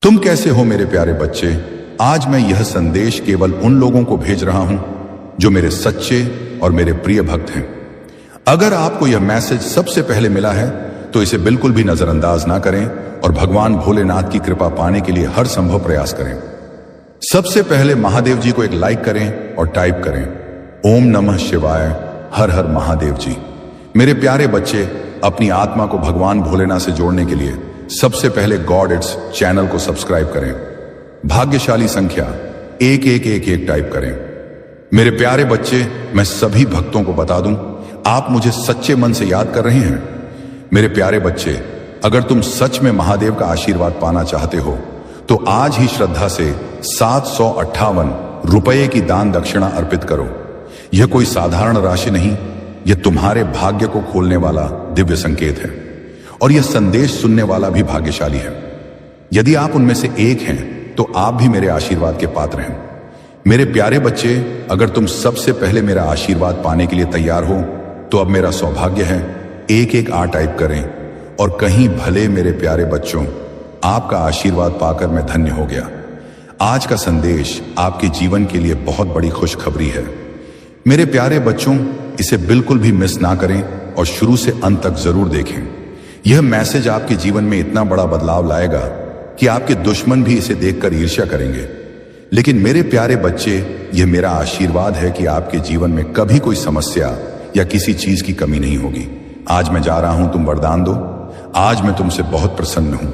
तुम कैसे हो मेरे प्यारे बच्चे। आज मैं यह संदेश केवल उन लोगों को भेज रहा हूं जो मेरे सच्चे और मेरे प्रिय भक्त हैं। अगर आपको यह मैसेज सबसे पहले मिला है तो इसे बिल्कुल भी नजरअंदाज ना करें और भगवान भोलेनाथ की कृपा पाने के लिए हर संभव प्रयास करें। सबसे पहले महादेव जी को एक लाइक करें और टाइप करें ओम नमः शिवाय, हर हर महादेव जी। मेरे प्यारे बच्चे, अपनी आत्मा को भगवान भोलेनाथ से जोड़ने के लिए सबसे पहले गॉड इट्स चैनल को सब्सक्राइब करें। भाग्यशाली संख्या 1111 टाइप करें। मेरे प्यारे बच्चे, मैं सभी भक्तों को बता दूं, आप मुझे सच्चे मन से याद कर रहे हैं। मेरे प्यारे बच्चे, अगर तुम सच में महादेव का आशीर्वाद पाना चाहते हो तो आज ही श्रद्धा से 758 रुपये की दान दक्षिणा अर्पित करो। यह कोई साधारण राशि नहीं, यह तुम्हारे भाग्य को खोलने वाला दिव्य संकेत है और यह संदेश सुनने वाला भी भाग्यशाली है। यदि आप उनमें से एक हैं तो आप भी मेरे आशीर्वाद के पात्र हैं। मेरे प्यारे बच्चे, अगर तुम सबसे पहले मेरा आशीर्वाद पाने के लिए तैयार हो तो अब मेरा सौभाग्य है 118 टाइप करें और कहीं भले मेरे प्यारे बच्चों, आपका आशीर्वाद पाकर मैं धन्य हो गया। आज का संदेश आपके जीवन के लिए बहुत बड़ी खुशखबरी है। मेरे प्यारे बच्चों, इसे बिल्कुल भी मिस ना करें और शुरू से अंत तक जरूर देखें। यह मैसेज आपके जीवन में इतना बड़ा बदलाव लाएगा कि आपके दुश्मन भी इसे देखकर ईर्ष्या करेंगे। लेकिन मेरे प्यारे बच्चे, यह मेरा आशीर्वाद है कि आपके जीवन में कभी कोई समस्या या किसी चीज की कमी नहीं होगी। आज मैं जा रहा हूं, तुम वरदान दो। आज मैं तुमसे बहुत प्रसन्न हूं।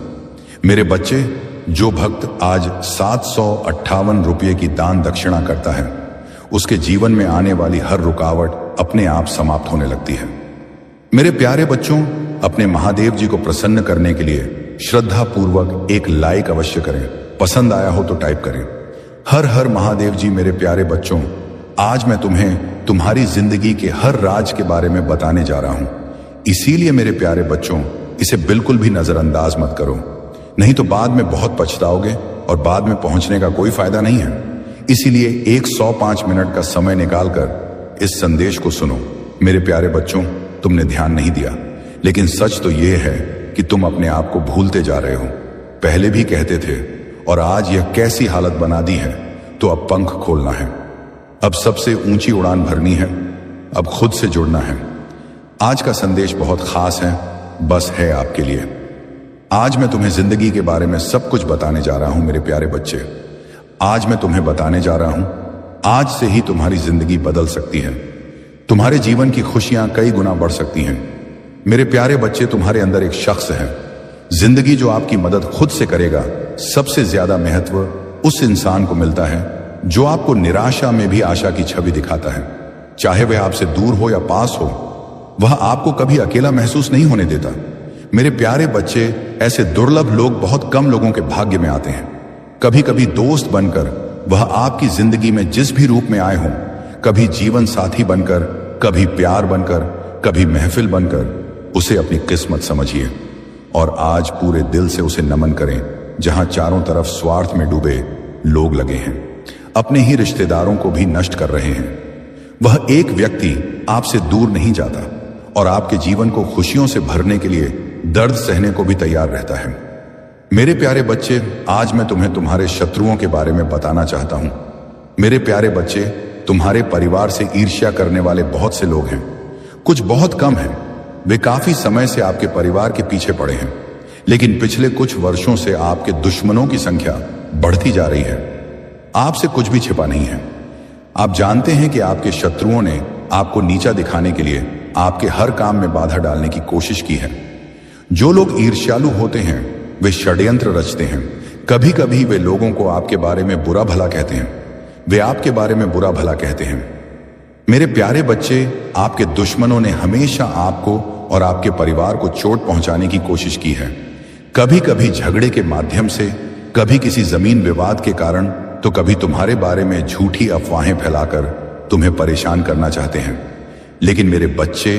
मेरे बच्चे, जो भक्त आज 758 रुपये की दान दक्षिणा करता है उसके जीवन में आने वाली हर रुकावट अपने आप समाप्त होने लगती है। मेरे प्यारे बच्चों, अपने महादेव जी को प्रसन्न करने के लिए श्रद्धा पूर्वक एक लाइक अवश्य करें। पसंद आया हो तो टाइप करें हर हर महादेव जी। मेरे प्यारे बच्चों, आज मैं तुम्हें तुम्हारी जिंदगी के हर राज के बारे में बताने जा रहा हूं। इसीलिए मेरे प्यारे बच्चों, इसे बिल्कुल भी नजरअंदाज मत करो, नहीं तो बाद में बहुत पछताओगे और बाद में पहुंचने का कोई फायदा नहीं है। इसीलिए 105 मिनट का समय निकालकर इस संदेश को सुनो। मेरे प्यारे बच्चों, तुमने ध्यान नहीं दिया, लेकिन सच तो यह है कि तुम अपने आप को भूलते जा रहे हो। पहले भी कहते थे और आज यह कैसी हालत बना दी है, तो अब पंख खोलना है, अब सबसे ऊंची उड़ान भरनी है, अब खुद से जुड़ना है। आज का संदेश बहुत खास है, बस है आपके लिए। आज मैं तुम्हें जिंदगी के बारे में सब कुछ बताने जा रहा हूं। मेरे प्यारे बच्चे, आज मैं तुम्हें बताने जा रहा हूं, आज से ही तुम्हारी जिंदगी बदल सकती है। तुम्हारे जीवन की खुशियां कई गुना बढ़ सकती हैं। मेरे प्यारे बच्चे, तुम्हारे अंदर एक शख्स है, जिंदगी जो आपकी मदद खुद से करेगा। सबसे ज्यादा महत्व उस इंसान को मिलता है जो आपको निराशा में भी आशा की छवि दिखाता है। चाहे वह आपसे दूर हो या पास हो, वह आपको कभी अकेला महसूस नहीं होने देता। मेरे प्यारे बच्चे, ऐसे दुर्लभ लोग बहुत कम लोगों के भाग्य में आते हैं। कभी कभी दोस्त बनकर वह आपकी जिंदगी में जिस भी रूप में आए हों, कभी जीवन साथी बनकर, कभी प्यार बनकर, कभी महफिल बनकर, उसे अपनी किस्मत समझिए और आज पूरे दिल से उसे नमन करें। जहां चारों तरफ स्वार्थ में डूबे लोग लगे हैं, अपने ही रिश्तेदारों को भी नष्ट कर रहे हैं, वह एक व्यक्ति आपसे दूर नहीं जाता और आपके जीवन को खुशियों से भरने के लिए दर्द सहने को भी तैयार रहता है। मेरे प्यारे बच्चे, आज मैं तुम्हें तुम्हारे शत्रुओं के बारे में बताना चाहता हूं। मेरे प्यारे बच्चे, तुम्हारे परिवार से ईर्ष्या करने वाले बहुत से लोग हैं। कुछ बहुत कम हैं, वे काफी समय से आपके परिवार के पीछे पड़े हैं, लेकिन पिछले कुछ वर्षों से आपके दुश्मनों की संख्या बढ़ती जा रही है। आपसे कुछ भी छिपा नहीं है। आप जानते हैं कि आपके शत्रुओं ने आपको नीचा दिखाने के लिए आपके हर काम में बाधा डालने की कोशिश की है। जो लोग ईर्ष्यालु होते हैं वे षड्यंत्र रचते हैं। कभी कभी वे लोगों को आपके बारे में बुरा भला कहते हैं, वे आपके बारे में बुरा भला कहते हैं। मेरे प्यारे बच्चे, आपके दुश्मनों ने हमेशा आपको और आपके परिवार को चोट पहुंचाने की कोशिश की है। कभी कभी झगड़े के माध्यम से, कभी किसी जमीन विवाद के कारण, तो कभी तुम्हारे बारे में झूठी अफवाहें फैलाकर तुम्हें परेशान करना चाहते हैं। लेकिन मेरे बच्चे,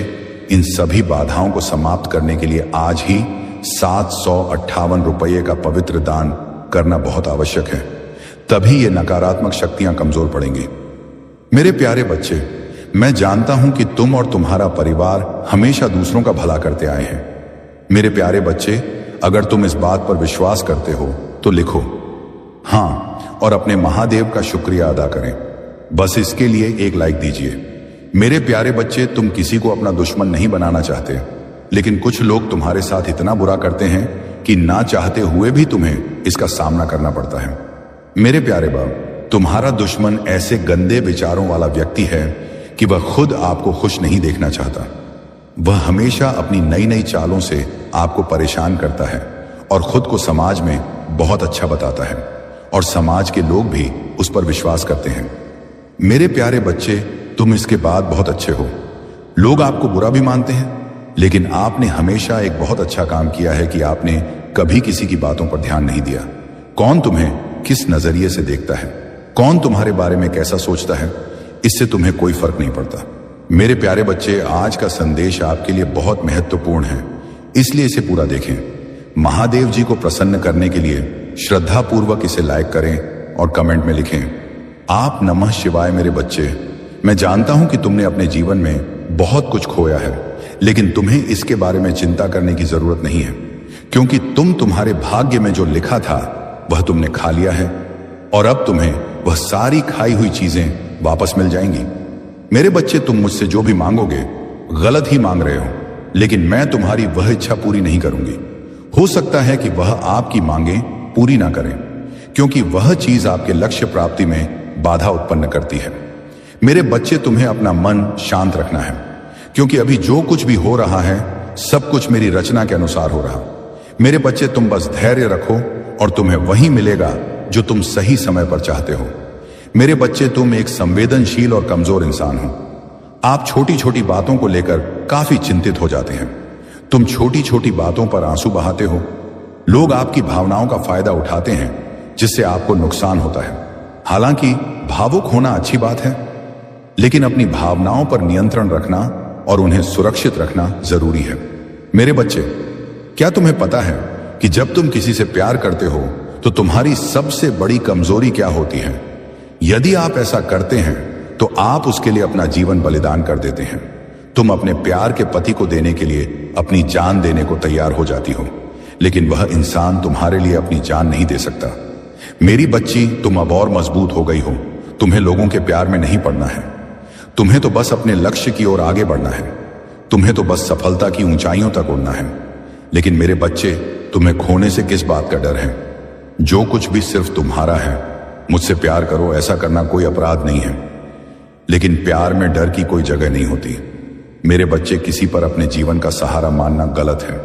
इन सभी बाधाओं को समाप्त करने के लिए आज ही 758 रुपये का पवित्र दान करना बहुत आवश्यक है। तभी ये नकारात्मक शक्तियां कमजोर पड़ेंगी। मेरे प्यारे बच्चे, मैं जानता हूं कि तुम और तुम्हारा परिवार हमेशा दूसरों का भला करते आए हैं। मेरे प्यारे बच्चे, अगर तुम इस बात पर विश्वास करते हो तो लिखो हाँ और अपने महादेव का शुक्रिया अदा करें। बस इसके लिए एक लाइक दीजिए। मेरे प्यारे बच्चे, तुम किसी को अपना दुश्मन नहीं बनाना चाहते, लेकिन कुछ लोग तुम्हारे साथ इतना बुरा करते हैं कि ना चाहते हुए भी तुम्हें इसका सामना करना पड़ता है। मेरे प्यारे बाप, तुम्हारा दुश्मन ऐसे गंदे विचारों वाला व्यक्ति है कि वह खुद आपको खुश नहीं देखना चाहता। वह हमेशा अपनी नई नई चालों से आपको परेशान करता है और खुद को समाज में बहुत अच्छा बताता है और समाज के लोग भी उस पर विश्वास करते हैं। मेरे प्यारे बच्चे, तुम इसके बाद बहुत अच्छे हो। लोग आपको बुरा भी मानते हैं, लेकिन आपने हमेशा एक बहुत अच्छा काम किया है कि आपने कभी किसी की बातों पर ध्यान नहीं दिया। कौन तुम्हें किस नजरिए से देखता है, कौन तुम्हारे बारे में कैसा सोचता है, इससे तुम्हें कोई फर्क नहीं पड़ता। मेरे प्यारे बच्चे, आज का संदेश आपके लिए बहुत महत्वपूर्ण है, इसलिए इसे पूरा देखें। महादेव जी को प्रसन्न करने के लिए श्रद्धा पूर्वक इसे लाइक करें और कमेंट में लिखें, आप नमः शिवाय। मेरे बच्चे, मैं जानता हूं कि तुमने अपने जीवन में बहुत कुछ खोया है, लेकिन तुम्हें इसके बारे में चिंता करने की जरूरत नहीं है, क्योंकि तुम्हारे भाग्य में जो लिखा था वह तुमने खा लिया है और अब तुम्हें वह सारी खाई हुई चीजें वापस मिल जाएंगी। मेरे बच्चे, तुम मुझसे जो भी मांगोगे गलत ही मांग रहे हो, लेकिन मैं तुम्हारी वह इच्छा पूरी नहीं करूंगी। हो सकता है कि वह आपकी मांगे पूरी ना करें, क्योंकि वह चीज आपके लक्ष्य प्राप्ति में बाधा उत्पन्न करती है। मेरे बच्चे, तुम्हें अपना मन शांत रखना है, क्योंकि अभी जो कुछ भी हो रहा है सब कुछ मेरी रचना के अनुसार हो रहा। मेरे बच्चे, तुम बस धैर्य रखो और तुम्हें वही मिलेगा जो तुम सही समय पर चाहते हो। मेरे बच्चे, तुम एक संवेदनशील और कमजोर इंसान हो। आप छोटी छोटी बातों को लेकर काफी चिंतित हो जाते हैं। तुम छोटी छोटी बातों पर आंसू बहाते हो। लोग आपकी भावनाओं का फायदा उठाते हैं, जिससे आपको नुकसान होता है। हालांकि भावुक होना अच्छी बात है, लेकिन अपनी भावनाओं पर नियंत्रण रखना और उन्हें सुरक्षित रखना जरूरी है। मेरे बच्चे, क्या तुम्हें पता है कि जब तुम किसी से प्यार करते हो तो तुम्हारी सबसे बड़ी कमजोरी क्या होती है? यदि आप ऐसा करते हैं तो आप उसके लिए अपना जीवन बलिदान कर देते हैं। तुम अपने प्यार के पति को देने के लिए अपनी जान देने को तैयार हो जाती हो, लेकिन वह इंसान तुम्हारे लिए अपनी जान नहीं दे सकता। मेरी बच्ची, तुम अब और मजबूत हो गई हो। तुम्हें लोगों के प्यार में नहीं पड़ना है। तुम्हें तो बस अपने लक्ष्य की ओर आगे बढ़ना है। तुम्हें तो बस सफलता की ऊंचाइयों तक उड़ना है। लेकिन मेरे बच्चे, तुम्हें खोने से किस बात का डर है? जो कुछ भी सिर्फ तुम्हारा है। मुझसे प्यार करो, ऐसा करना कोई अपराध नहीं है, लेकिन प्यार में डर की कोई जगह नहीं होती। मेरे बच्चे, किसी पर अपने जीवन का सहारा मानना गलत है।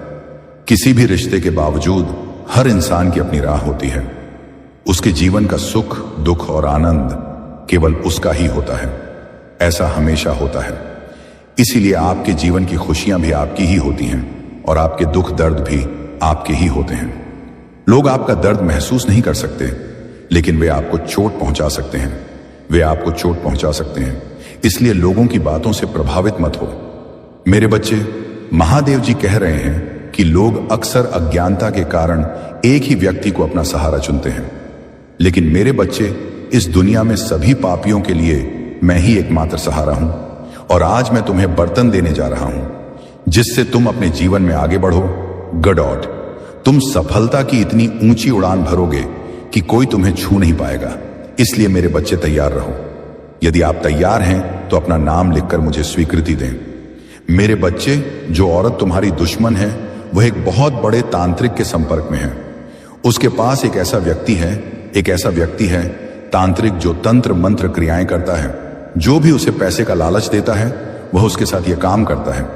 किसी भी रिश्ते के बावजूद हर इंसान की अपनी राह होती है। उसके जीवन का सुख, दुख और आनंद केवल उसका ही होता है। ऐसा हमेशा होता है। इसीलिए आपके जीवन की खुशियां भी आपकी ही होती हैं और आपके दुख दर्द भी आपके ही होते हैं। लोग आपका दर्द महसूस नहीं कर सकते, लेकिन वे आपको चोट पहुंचा सकते हैं। वे आपको चोट पहुंचा सकते हैं। इसलिए लोगों की बातों से प्रभावित मत हो। मेरे बच्चे, महादेव जी कह रहे हैं कि लोग अक्सर अज्ञानता के कारण एक ही व्यक्ति को अपना सहारा चुनते हैं, लेकिन मेरे बच्चे, इस दुनिया में सभी पापियों के लिए मैं ही एकमात्र सहारा हूं। और आज मैं तुम्हें बर्तन देने जा रहा हूं, जिससे तुम अपने जीवन में आगे बढ़ो। गडॉट, तुम सफलता की इतनी ऊंची उड़ान भरोगे कि कोई तुम्हें छू नहीं पाएगा। इसलिए मेरे बच्चे, तैयार रहो। यदि आप तैयार हैं तो अपना नाम लिखकर मुझे स्वीकृति दें। मेरे बच्चे, जो औरत तुम्हारी दुश्मन है वह एक बहुत बड़े तांत्रिक के संपर्क में है। उसके पास एक ऐसा व्यक्ति है तांत्रिक, जो तंत्र मंत्र क्रियाएं करता है। जो भी उसे पैसे का लालच देता है वह उसके साथ यह काम करता है।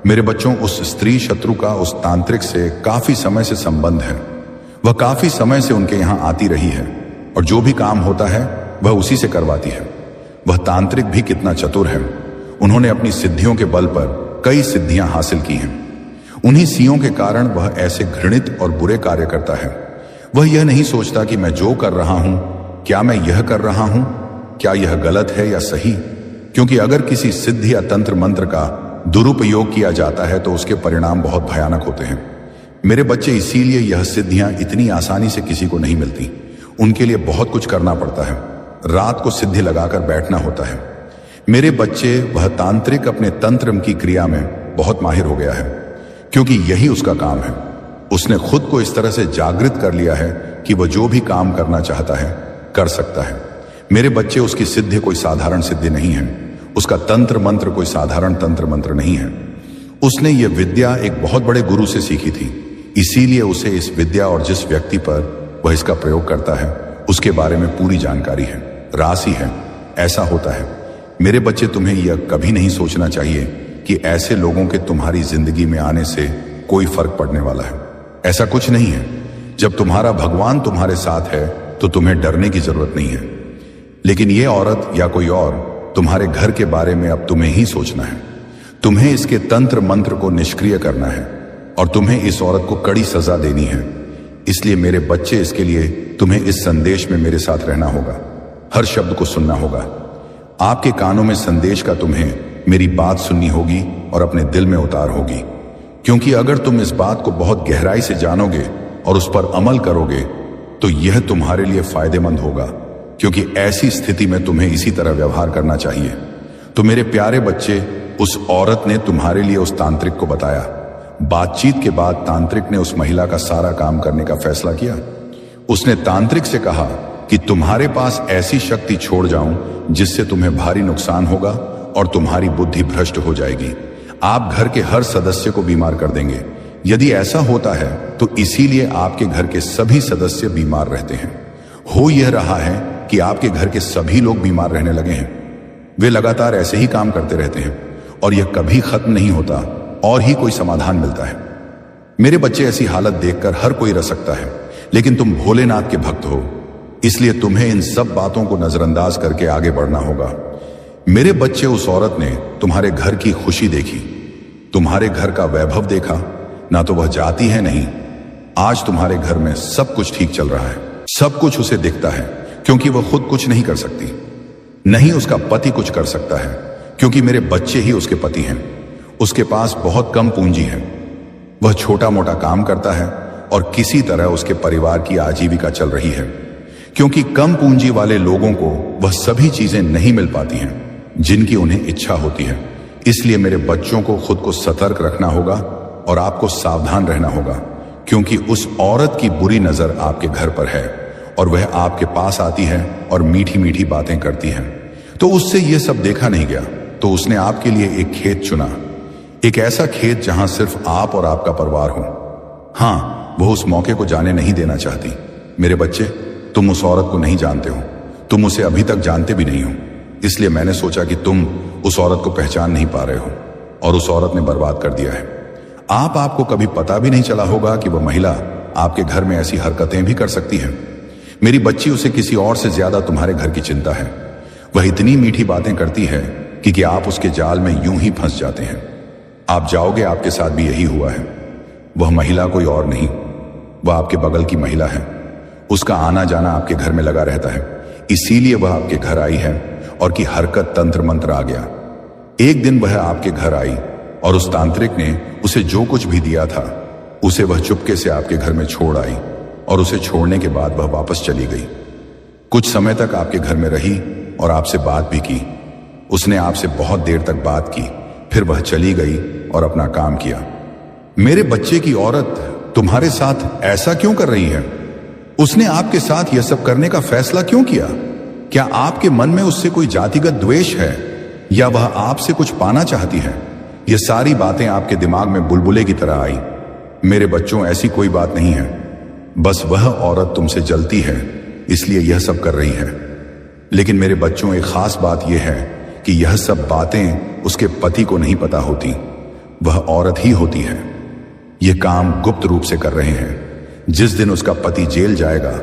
मेरे बच्चों, उस स्त्री शत्रु का उस तांत्रिक से काफी समय से संबंध है। वह काफी समय से उनके यहां आती रही है और जो भी काम होता है वह उसी से करवाती है। वह तांत्रिक भी कितना चतुर है। उन्होंने अपनी सिद्धियों के बल पर कई सिद्धियां हासिल की हैं। उन्हीं सियों के कारण वह ऐसे घृणित और बुरे कार्य करता है। वह यह नहीं सोचता कि मैं जो कर रहा हूं, क्या मैं यह कर रहा हूं, क्या यह गलत है या सही, क्योंकि अगर किसी सिद्धि या तंत्र मंत्र का दुरुपयोग किया जाता है तो उसके परिणाम बहुत भयानक होते हैं। मेरे बच्चे, इसीलिए यह सिद्धियां इतनी आसानी से किसी को नहीं मिलती। उनके लिए बहुत कुछ करना पड़ता है। रात को सिद्धि लगाकर बैठना होता है। मेरे बच्चे, वह तांत्रिक अपने तंत्र की क्रिया में बहुत माहिर हो गया है, क्योंकि यही उसका काम है। उसने खुद को इस तरह से जागृत कर लिया है कि वह जो भी काम करना चाहता है कर सकता है। मेरे बच्चे, उसकी सिद्धि कोई साधारण सिद्धि नहीं है, उसका तंत्र मंत्र कोई साधारण तंत्र मंत्र नहीं है। उसने ये विद्या एक बहुत बड़े गुरु से सीखी थी, इसीलिए उसे इस विद्या और जिस व्यक्ति पर वह इसका प्रयोग करता है उसके बारे में पूरी जानकारी है, राशि है। ऐसा होता है मेरे बच्चे, तुम्हें यह कभी नहीं सोचना चाहिए कि ऐसे लोगों के तुम्हारी जिंदगी में आने से कोई फर्क पड़ने वाला है। ऐसा कुछ नहीं है। जब तुम्हारा भगवान तुम्हारे साथ है तो तुम्हें डरने की जरूरत नहीं है। लेकिन यह औरत या कोई और तुम्हारे घर के बारे में अब तुम्हें ही सोचना है। तुम्हें इसके तंत्र मंत्र को निष्क्रिय करना है और तुम्हें इस औरत को कड़ी सजा देनी है। इसलिए मेरे बच्चे, इसके लिए तुम्हें इस संदेश में मेरे साथ रहना होगा, हर शब्द को सुनना होगा। आपके कानों में संदेश का तुम्हें मेरी बात सुननी होगी और अपने दिल में उतार होगी, क्योंकि अगर तुम इस बात को बहुत गहराई से जानोगे और उस पर अमल करोगे तो यह तुम्हारे लिए फायदेमंद होगा, क्योंकि ऐसी स्थिति में तुम्हें इसी तरह व्यवहार करना चाहिए। तो मेरे प्यारे बच्चे, उस औरत ने तुम्हारे लिए उस तांत्रिक को बताया। बातचीत के बाद तांत्रिक ने उस महिला का सारा काम करने का फैसला किया। उसने तांत्रिक से कहा कि तुम्हारे पास ऐसी शक्ति छोड़ जाऊं जिससे तुम्हें भारी नुकसान होगा और तुम्हारी बुद्धि भ्रष्ट हो जाएगी। आप घर के हर सदस्य को बीमार कर देंगे। यदि ऐसा होता है तो इसीलिए आपके घर के सभी सदस्य बीमार रहते हैं। हो यह रहा है कि आपके घर के सभी लोग बीमार रहने लगे हैं। वे लगातार ऐसे ही काम करते रहते हैं और यह कभी खत्म नहीं होता और ही कोई समाधान मिलता है। मेरे बच्चे, ऐसी हालत देखकर हर कोई रह सकता है, लेकिन तुम भोलेनाथ के भक्त हो, इसलिए तुम्हें इन सब बातों को नजरअंदाज करके आगे बढ़ना होगा। मेरे बच्चे, उस औरत ने तुम्हारे घर की खुशी देखी, तुम्हारे घर का वैभव देखा, ना तो वह जाती है नहीं। आज तुम्हारे घर में सब कुछ ठीक चल रहा है, सब कुछ उसे दिखता है, क्योंकि वह खुद कुछ नहीं कर सकती, नहीं उसका पति कुछ कर सकता है, क्योंकि मेरे बच्चे ही उसके पति हैं। उसके पास बहुत कम पूंजी है, वह छोटा मोटा काम करता है और किसी तरह उसके परिवार की आजीविका चल रही है, क्योंकि कम पूंजी वाले लोगों को वह सभी चीजें नहीं मिल पाती हैं जिनकी उन्हें इच्छा होती है। इसलिए मेरे बच्चों को खुद को सतर्क रखना होगा और आपको सावधान रहना होगा, क्योंकि उस औरत की बुरी नजर आपके घर पर है और वह आपके पास आती है और मीठी मीठी बातें करती है। तो उससे यह सब देखा नहीं गया, तो उसने आपके लिए एक खेत चुना, एक ऐसा खेत जहां सिर्फ आप और आपका परिवार हो। हां, वह उस मौके को जाने नहीं देना चाहती। मेरे बच्चे, तुम उस औरत को नहीं जानते हो, तुम उसे अभी तक जानते भी नहीं हो, इसलिए मैंने सोचा कि तुम उस औरत को पहचान नहीं पा रहे हो और उस औरत ने बर्बाद कर दिया है। आपको कभी पता भी नहीं चला होगा कि वह महिला आपके घर में ऐसी हरकतें भी कर सकती है। मेरी बच्ची, उसे किसी और से ज्यादा तुम्हारे घर की चिंता है। वह इतनी मीठी बातें करती है कि आप उसके जाल में यूं ही फंस जाते हैं। आप जाओगे, आपके साथ भी यही हुआ है। वह महिला कोई और नहीं, वह आपके बगल की महिला है। उसका आना जाना आपके घर में लगा रहता है, इसीलिए वह आपके घर आई है और की हरकत तंत्र मंत्र आ गया। एक दिन वह आपके घर आई और उस तांत्रिक ने उसे जो कुछ भी दिया था उसे वह चुपके से आपके घर में छोड़ आई और उसे छोड़ने के बाद वह वापस चली गई। कुछ समय तक आपके घर में रही और आपसे बात भी की। उसने आपसे बहुत देर तक बात की, फिर वह चली गई और अपना काम किया। मेरे बच्चे की औरत तुम्हारे साथ ऐसा क्यों कर रही है? उसने आपके साथ यह सब करने का फैसला क्यों किया? क्या आपके मन में उससे कोई जातिगत द्वेष है या वह आपसे कुछ पाना चाहती है? यह सारी बातें आपके दिमाग में बुलबुले की तरह आई। मेरे बच्चों, ऐसी कोई बात नहीं है, बस वह औरत तुमसे जलती है इसलिए यह सब कर रही है। लेकिन मेरे बच्चों, एक खास बात यह है कि यह सब बातें उसके पति को नहीं पता होती, वह औरत ही होती है। यह काम गुप्त रूप से कर रहे हैं। जिस दिन उसका पति जेल जाएगा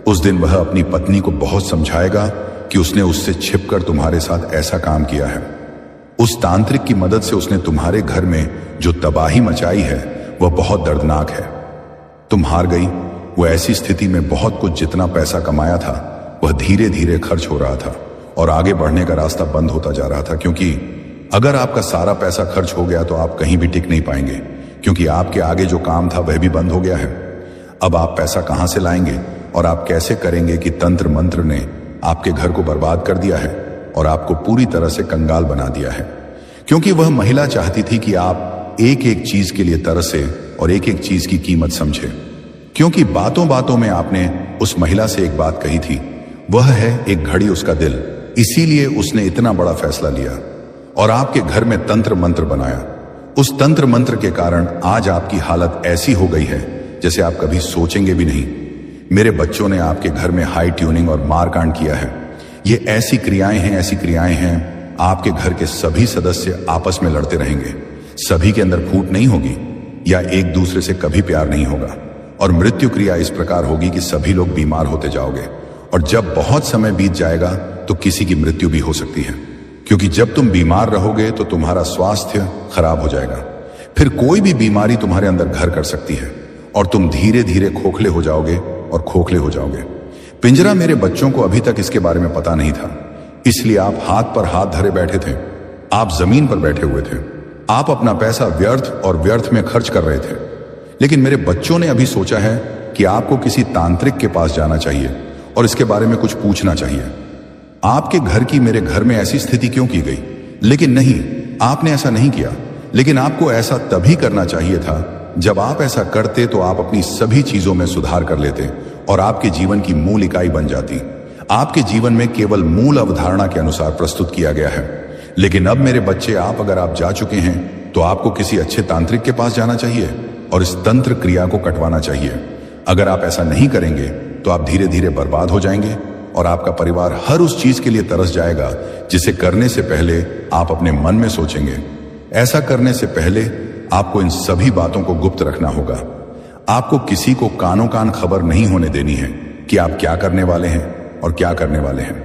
उस दिन वह अपनी पत्नी को बहुत समझाएगा कि उसने उससे छिपकर तुम्हारे साथ ऐसा काम किया है। उस तांत्रिक की मदद से उसने तुम्हारे घर में जो तबाही मचाई है वह बहुत दर्दनाक है। तुम हार गई। वो ऐसी स्थिति में बहुत कुछ जितना पैसा कमाया था वह धीरे धीरे खर्च हो रहा था और आगे बढ़ने का रास्ता बंद होता जा रहा था, क्योंकि अगर आपका सारा पैसा खर्च हो गया तो आप कहीं भी टिक नहीं पाएंगे, क्योंकि आपके आगे जो काम था वह भी बंद हो गया है। अब आप पैसा कहां से लाएंगे और आप कैसे करेंगे कि तंत्र मंत्र ने आपके घर को बर्बाद कर दिया है और आपको पूरी तरह से कंगाल बना दिया है, क्योंकि वह महिला चाहती थी कि आप एक एक चीज के लिए तरसे और एक एक चीज की कीमत समझे, क्योंकि बातों बातों में आपने उस महिला से एक बात कही थी, वह है एक घड़ी उसका दिल। इसीलिए उसने इतना बड़ा फैसला लिया और आपके घर में तंत्र मंत्र बनाया। उस तंत्र मंत्र के कारण आज आपकी हालत ऐसी हो गई है जैसे आप कभी सोचेंगे भी नहीं। मेरे बच्चों ने आपके घर में हाई ट्यूनिंग और मारकांड किया है। ये ऐसी क्रियाएं हैं, आपके घर के सभी सदस्य आपस में लड़ते रहेंगे, सभी के अंदर फूट नहीं होगी या एक दूसरे से कभी प्यार नहीं होगा। और मृत्यु क्रिया इस प्रकार होगी कि सभी लोग बीमार होते जाओगे और जब बहुत समय बीत जाएगा तो किसी की मृत्यु भी हो सकती है, क्योंकि जब तुम बीमार रहोगे तो तुम्हारा स्वास्थ्य खराब हो जाएगा। फिर कोई भी बीमारी तुम्हारे अंदर घर कर सकती है और तुम धीरे धीरे खोखले हो जाओगे और खोखले हो जाओगे। पिंजरा मेरे बच्चों को अभी तक इसके बारे में पता नहीं था, इसलिए आप हाथ पर हाथ धरे बैठे थे। आप जमीन पर बैठे हुए थे। आप अपना पैसा व्यर्थ में खर्च कर रहे थे। लेकिन मेरे बच्चों ने अभी सोचा है कि आपको किसी तांत्रिक के पास जाना चाहिए और इसके बारे में कुछ पूछना चाहिए। आपके घर की मेरे घर में ऐसी स्थिति क्यों की गई? लेकिन नहीं, आपने ऐसा नहीं किया। लेकिन आपको ऐसा तभी करना चाहिए था जब आप ऐसा करते तो आप अपनी सभी चीजों में सुधार कर लेते और आपके जीवन की मूल इकाई बन जाती। आपके जीवन में केवल मूल अवधारणा के अनुसार प्रस्तुत किया गया है। लेकिन अब मेरे बच्चे, अगर आप जा चुके हैं तो आपको किसी अच्छे तांत्रिक के पास जाना चाहिए और इस तंत्र क्रिया को कटवाना चाहिए। अगर आप ऐसा नहीं करेंगे तो आप धीरे धीरे बर्बाद हो जाएंगे और आपका परिवार हर उस चीज के लिए तरस जाएगा जिसे करने से पहले आप अपने मन में सोचेंगे। ऐसा करने से पहले आपको इन सभी बातों को गुप्त रखना होगा। आपको किसी को कानों कान खबर नहीं होने देनी है कि आप क्या करने वाले हैं और क्या करने वाले हैं।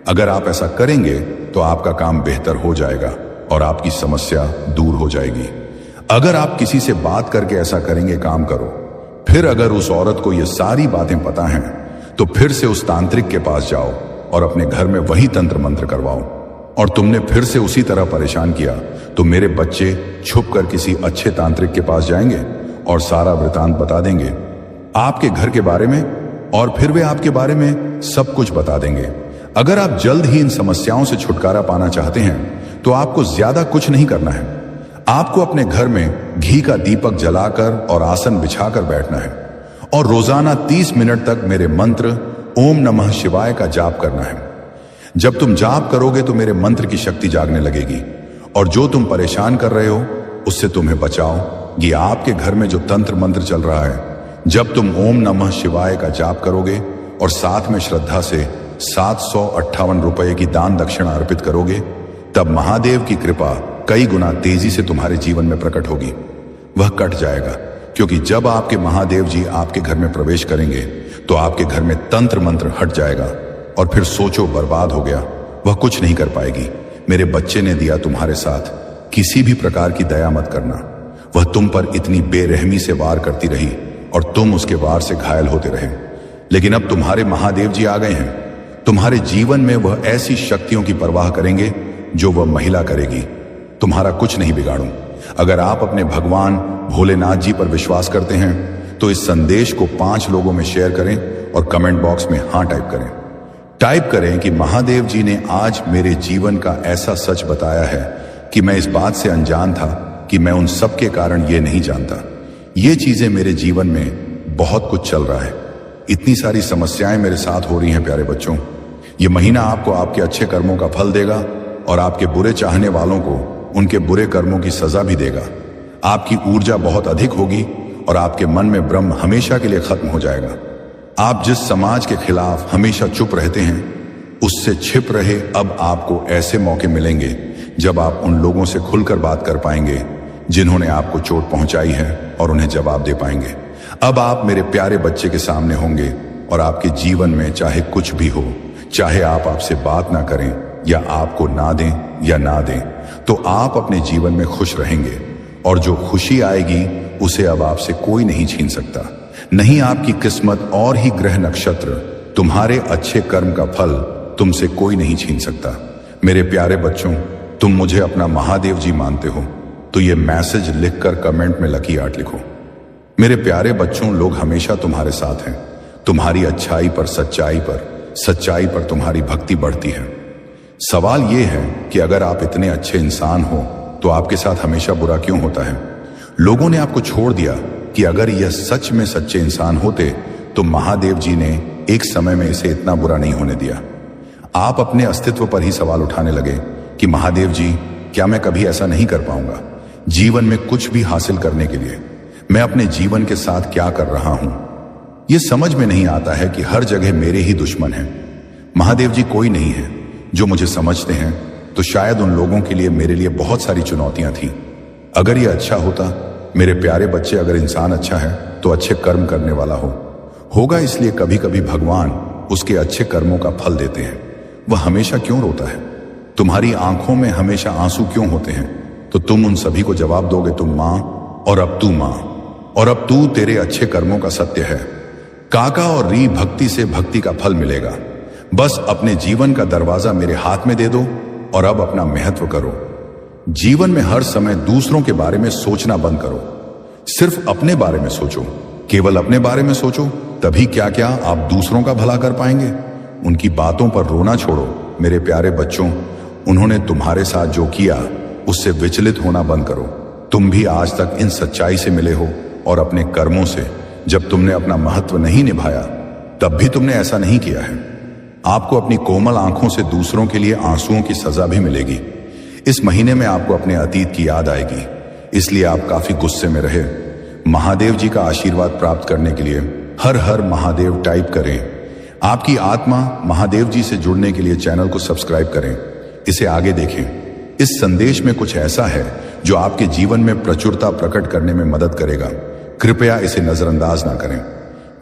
अगर आप ऐसा करेंगे तो आपका काम बेहतर हो जाएगा और आपकी समस्या दूर हो जाएगी। अगर आप किसी से बात करके ऐसा करेंगे, काम करो। फिर अगर उस औरत को ये सारी बातें पता हैं तो फिर से उस तांत्रिक के पास जाओ और अपने घर में वही तंत्र मंत्र करवाओ। और तुमने फिर से उसी तरह परेशान किया तो मेरे बच्चे छुप कर किसी अच्छे तांत्रिक के पास जाएंगे और सारा वृतांत बता देंगे आपके घर के बारे में, और फिर वे आपके बारे में सब कुछ बता देंगे। अगर आप जल्द ही इन समस्याओं से छुटकारा पाना चाहते हैं तो आपको ज्यादा कुछ नहीं करना है। आपको अपने घर में घी का दीपक जलाकर और आसन बिछाकर बैठना है और रोजाना 30 मिनट तक मेरे मंत्र ओम नमः शिवाय का जाप करना है। जब तुम जाप करोगे तो मेरे मंत्र की शक्ति जागने लगेगी और जो तुम परेशान कर रहे हो उससे तुम्हें बचाओ। ये आपके घर में जो तंत्र मंत्र चल रहा है, जब तुम ओम नमः शिवाय का जाप करोगे और साथ में श्रद्धा से 758 रुपए की दान दक्षिणा अर्पित करोगे, तब महादेव की कृपा कई गुना तेजी से तुम्हारे जीवन में प्रकट होगी। वह कट जाएगा, क्योंकि जब आपके महादेव जी आपके घर में प्रवेश करेंगे तो आपके घर में तंत्र मंत्र हट जाएगा और फिर सोचो बर्बाद हो गया, वह कुछ नहीं कर पाएगी। मेरे बच्चे ने दिया तुम्हारे साथ, किसी भी प्रकार की दया मत करना। वह तुम पर इतनी बेरहमी से वार करती रही और तुम उसके वार से घायल होते रहे। लेकिन अब तुम्हारे महादेव जी आ गए हैं। तुम्हारे जीवन में वह ऐसी शक्तियों की परवाह करेंगे जो वह महिला करेगी। तुम्हारा कुछ नहीं बिगाड़ूं। अगर आप अपने भगवान भोलेनाथ जी पर विश्वास करते हैं तो इस संदेश को 5 लोगों में शेयर करें और कमेंट बॉक्स में हाँ टाइप करें कि महादेव जी ने आज मेरे जीवन का ऐसा सच बताया है कि मैं इस बात से अनजान था कि मैं उन सब के कारण ये नहीं जानता। ये चीजें मेरे जीवन में बहुत कुछ चल रहा है, इतनी सारी समस्याएं मेरे साथ हो रही हैं। प्यारे बच्चों, ये महीना आपको आपके अच्छे कर्मों का फल देगा और आपके बुरे चाहने वालों को उनके बुरे कर्मों की सजा भी देगा। आपकी ऊर्जा बहुत अधिक होगी और आपके मन में भ्रम हमेशा के लिए खत्म हो जाएगा। आप जिस समाज के खिलाफ हमेशा चुप रहते हैं उससे छिप रहे अब आपको ऐसे मौके मिलेंगे जब आप उन लोगों से खुलकर बात कर पाएंगे जिन्होंने आपको चोट पहुंचाई है और उन्हें जवाब दे पाएंगे। अब आप मेरे प्यारे बच्चे के सामने होंगे और आपके जीवन में चाहे कुछ भी हो, चाहे आप आपसे बात ना करें या आपको ना दें या ना दें, तो आप अपने जीवन में खुश रहेंगे और जो खुशी आएगी उसे अब आपसे कोई नहीं छीन सकता। नहीं आपकी किस्मत और ही ग्रह नक्षत्र, तुम्हारे अच्छे कर्म का फल तुमसे कोई नहीं छीन सकता। मेरे प्यारे बच्चों, तुम मुझे अपना महादेव जी मानते हो तो ये मैसेज लिखकर कमेंट में लकी 8 लिखो। मेरे प्यारे बच्चों, लोग हमेशा तुम्हारे साथ हैं। तुम्हारी अच्छाई पर, सच्चाई पर तुम्हारी भक्ति बढ़ती है। सवाल यह है कि अगर आप इतने अच्छे इंसान हो तो आपके साथ हमेशा बुरा क्यों होता है? लोगों ने आपको छोड़ दिया कि अगर यह सच में सच्चे इंसान होते तो महादेव जी ने एक समय में इसे इतना बुरा नहीं होने दिया। आप अपने अस्तित्व पर ही सवाल उठाने लगे कि महादेव जी, क्या मैं कभी ऐसा नहीं कर पाऊंगा? जीवन में कुछ भी हासिल करने के लिए मैं अपने जीवन के साथ क्या कर रहा हूं? यह समझ में नहीं आता है कि हर जगह मेरे ही दुश्मन हैं। महादेव जी, कोई नहीं है जो मुझे समझते हैं, तो शायद उन लोगों के लिए मेरे लिए बहुत सारी चुनौतियां थी। अगर यह अच्छा होता, मेरे प्यारे बच्चे, अगर इंसान अच्छा है तो अच्छे कर्म करने वाला होगा, इसलिए कभी कभी भगवान उसके अच्छे कर्मों का फल देते हैं। वह हमेशा क्यों रोता है? तुम्हारी आंखों में हमेशा आंसू क्यों होते हैं? तो तुम उन सभी को जवाब दोगे, तुम मां, और अब तू मां, और अब तू, तेरे अच्छे कर्मों का सत्य है। काका और री, भक्ति से भक्ति का फल मिलेगा। बस अपने जीवन का दरवाजा मेरे हाथ में दे दो और अब अपना महत्व करो। जीवन में हर समय दूसरों के बारे में सोचना बंद करो। सिर्फ अपने बारे में सोचो, केवल अपने बारे में सोचो, तभी क्या क्या आप दूसरों का भला कर पाएंगे। उनकी बातों पर रोना छोड़ो। मेरे प्यारे बच्चों, उन्होंने तुम्हारे साथ जो किया उससे विचलित होना बंद करो। तुम भी आज तक इन सच्चाई से मिले हो और अपने कर्मों से। जब तुमने अपना महत्व नहीं निभाया तब भी तुमने ऐसा नहीं किया है। आपको अपनी कोमल आंखों से दूसरों के लिए आंसुओं की सजा भी मिलेगी। इस महीने में आपको अपने अतीत की याद आएगी, इसलिए आप काफी गुस्से में रहे। महादेव जी का आशीर्वाद प्राप्त करने के लिए हर हर महादेव टाइप करें। आपकी आत्मा महादेव जी से जुड़ने के लिए चैनल को सब्सक्राइब करें, इसे आगे देखें। इस संदेश में कुछ ऐसा है जो आपके जीवन में प्रचुरता प्रकट करने में मदद करेगा। कृपया इसे नजरअंदाज ना करें।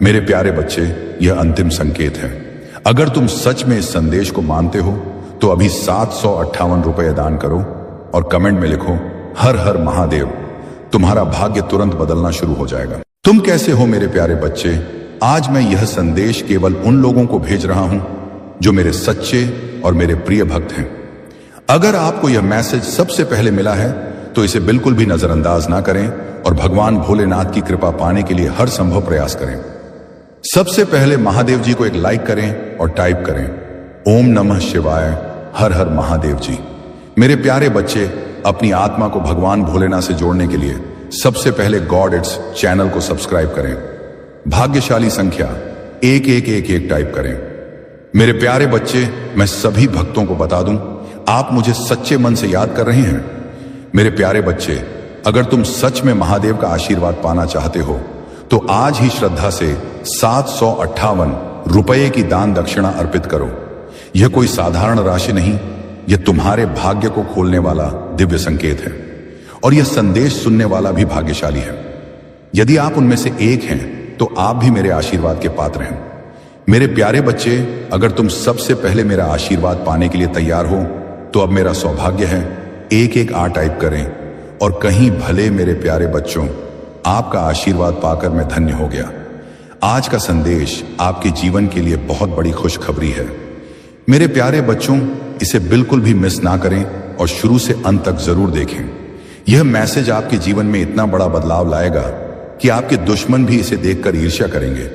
मेरे प्यारे बच्चे, यह अंतिम संकेत है। अगर तुम सच में इस संदेश को मानते हो तो अभी 758 रुपए दान करो और कमेंट में लिखो हर हर महादेव। तुम्हारा भाग्य तुरंत बदलना शुरू हो जाएगा। तुम कैसे हो मेरे प्यारे बच्चे? आज मैं यह संदेश केवल उन लोगों को भेज रहा हूं जो मेरे सच्चे और मेरे प्रिय भक्त हैं। अगर आपको यह मैसेज सबसे पहले मिला है तो इसे बिल्कुल भी नजरअंदाज ना करें और भगवान भोलेनाथ की कृपा पाने के लिए हर संभव प्रयास करें। सबसे पहले महादेव जी को एक लाइक करें और टाइप करें ओम नमः शिवाय, हर हर महादेव जी। मेरे प्यारे बच्चे, अपनी आत्मा को भगवान भोलेनाथ से जोड़ने के लिए सबसे पहले गॉड इट्स चैनल को सब्सक्राइब करें। भाग्यशाली संख्या 1111 टाइप करें। मेरे प्यारे बच्चे, मैं सभी भक्तों को बता दूं, आप मुझे सच्चे मन से याद कर रहे हैं। मेरे प्यारे बच्चे, अगर तुम सच में महादेव का आशीर्वाद पाना चाहते हो तो आज ही श्रद्धा से 758 रुपए की दान दक्षिणा अर्पित करो। यह कोई साधारण राशि नहीं, यह तुम्हारे भाग्य को खोलने वाला दिव्य संकेत है और यह संदेश सुनने वाला भी भाग्यशाली है। यदि आप उनमें से एक हैं तो आप भी मेरे आशीर्वाद के पात्र हैं। मेरे प्यारे बच्चे, अगर तुम सबसे पहले मेरा आशीर्वाद पाने के लिए तैयार हो तो अब मेरा सौभाग्य है 11 टाइप करें और कहीं भले मेरे प्यारे बच्चों, आपका आशीर्वाद पाकर मैं धन्य हो गया। आज का संदेश आपके जीवन के लिए बहुत बड़ी खुशखबरी है। मेरे प्यारे बच्चों, इसे बिल्कुल भी मिस ना करें और शुरू से अंत तक जरूर देखें। यह मैसेज आपके जीवन में इतना बड़ा बदलाव लाएगा कि आपके दुश्मन भी इसे देखकर ईर्ष्या करेंगे।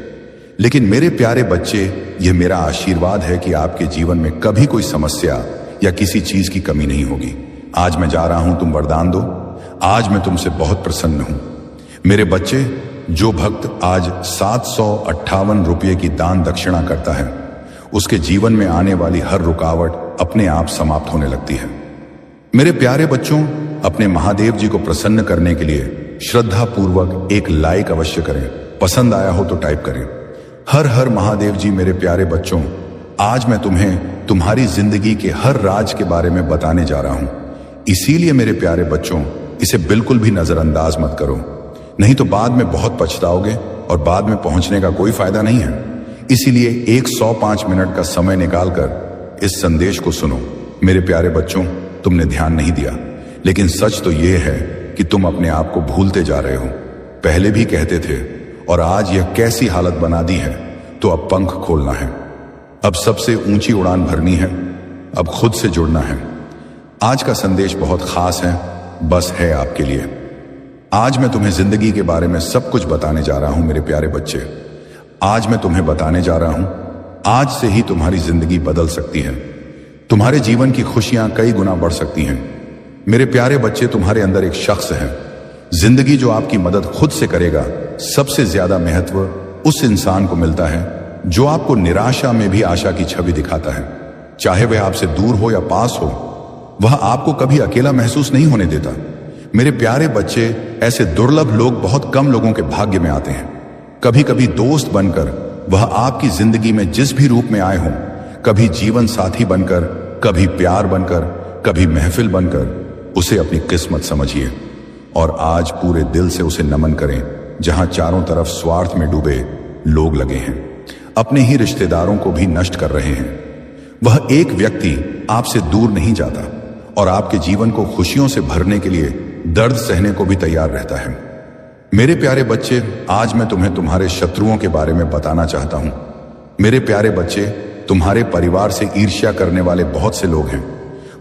लेकिन मेरे प्यारे बच्चे, यह मेरा आशीर्वाद है कि आपके जीवन में कभी कोई समस्या या किसी चीज की कमी नहीं होगी। आज मैं जा रहा हूं, तुम वरदान दो। आज मैं तुमसे बहुत प्रसन्न हूं। मेरे बच्चे, जो भक्त आज 758 रुपये की दान दक्षिणा करता है उसके जीवन में आने वाली हर रुकावट अपने आप समाप्त होने लगती है। मेरे प्यारे बच्चों, अपने महादेव जी को प्रसन्न करने के लिए श्रद्धा पूर्वक एक लाइक अवश्य करें। पसंद आया हो तो टाइप करें हर हर महादेव जी। मेरे प्यारे बच्चों, आज मैं तुम्हें तुम्हारी जिंदगी के हर राज के बारे में बताने जा रहा हूं। इसीलिए मेरे प्यारे बच्चों, इसे बिल्कुल भी नजरअंदाज मत करो, नहीं तो बाद में बहुत पछताओगे और बाद में पहुंचने का कोई फायदा नहीं है। इसीलिए 105 मिनट का समय निकालकर इस संदेश को सुनो। मेरे प्यारे बच्चों, तुमने ध्यान नहीं दिया, लेकिन सच तो यह है कि तुम अपने आप को भूलते जा रहे हो। पहले भी कहते थे और आज यह कैसी हालत बना दी है, तो अब पंख खोलना है, अब सबसे ऊंची उड़ान भरनी है, अब खुद से जुड़ना है। आज का संदेश बहुत खास है, बस है आपके लिए। आज मैं तुम्हें जिंदगी के बारे में सब कुछ बताने जा रहा हूं। मेरे प्यारे बच्चे, आज मैं तुम्हें बताने जा रहा हूं, आज से ही तुम्हारी जिंदगी बदल सकती है। तुम्हारे जीवन की खुशियां कई गुना बढ़ सकती हैं। मेरे प्यारे बच्चे, तुम्हारे अंदर एक शख्स है। जिंदगी जो आपकी मदद खुद से करेगा, सबसे ज्यादा महत्व उस इंसान को मिलता है जो आपको निराशा में भी आशा की छवि दिखाता है। चाहे वह आपसे दूर हो या पास हो, वह आपको कभी अकेला महसूस नहीं होने देता। मेरे प्यारे बच्चे, ऐसे दुर्लभ लोग बहुत कम लोगों के भाग्य में आते हैं। कभी कभी दोस्त बनकर वह आपकी जिंदगी में जिस भी रूप में आए हों, कभी जीवन साथी बनकर, कभी प्यार बनकर, कभी महफिल बनकर, उसे अपनी किस्मत समझिए और आज पूरे दिल से उसे नमन करें। जहां चारों तरफ स्वार्थ में डूबे लोग लगे हैं, अपने ही रिश्तेदारों को भी नष्ट कर रहे हैं, वह एक व्यक्ति आपसे दूर नहीं जाता और आपके जीवन को खुशियों से भरने के लिए दर्द सहने को भी तैयार रहता है। मेरे प्यारे बच्चे, आज मैं तुम्हें तुम्हारे शत्रुओं के बारे में बताना चाहता हूं। मेरे प्यारे बच्चे, तुम्हारे परिवार से ईर्ष्या करने वाले बहुत से लोग हैं।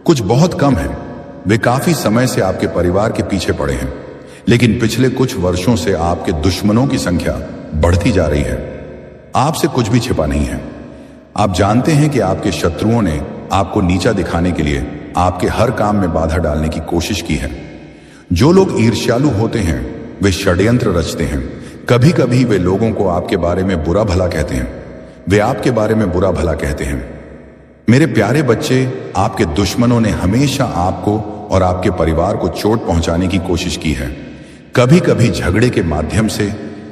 कुछ बहुत कम हैं, वे काफी समय से आपके परिवार के पीछे पड़े हैं, लेकिन पिछले कुछ वर्षों से आपके दुश्मनों की संख्या बढ़ती जा रही है। आपसे कुछ भी छिपा नहीं है। आप जानते हैं कि आपके शत्रुओं ने आपको नीचा दिखाने के लिए आपके हर काम में बाधा डालने की कोशिश की है। जो लोग ईर्ष्यालु होते हैं वे षड्यंत्र रचते हैं। कभी कभी वे लोगों को आपके बारे में बुरा भला कहते हैं, वे आपके बारे में बुरा भला कहते हैं। मेरे प्यारे बच्चे, आपके दुश्मनों ने हमेशा आपको और आपके परिवार को चोट पहुंचाने की कोशिश की है। कभी कभी झगड़े के माध्यम से,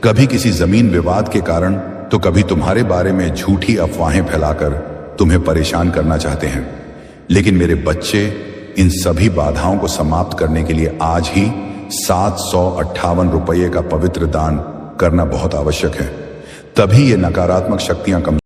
कभी किसी जमीन विवाद के कारण, तो कभी तुम्हारे बारे में झूठी अफवाहें फैलाकर तुम्हें परेशान करना चाहते हैं। लेकिन मेरे बच्चे, इन सभी बाधाओं को समाप्त करने के लिए आज ही 758 रुपये का पवित्र दान करना बहुत आवश्यक है। तभी ये नकारात्मक शक्तियां कम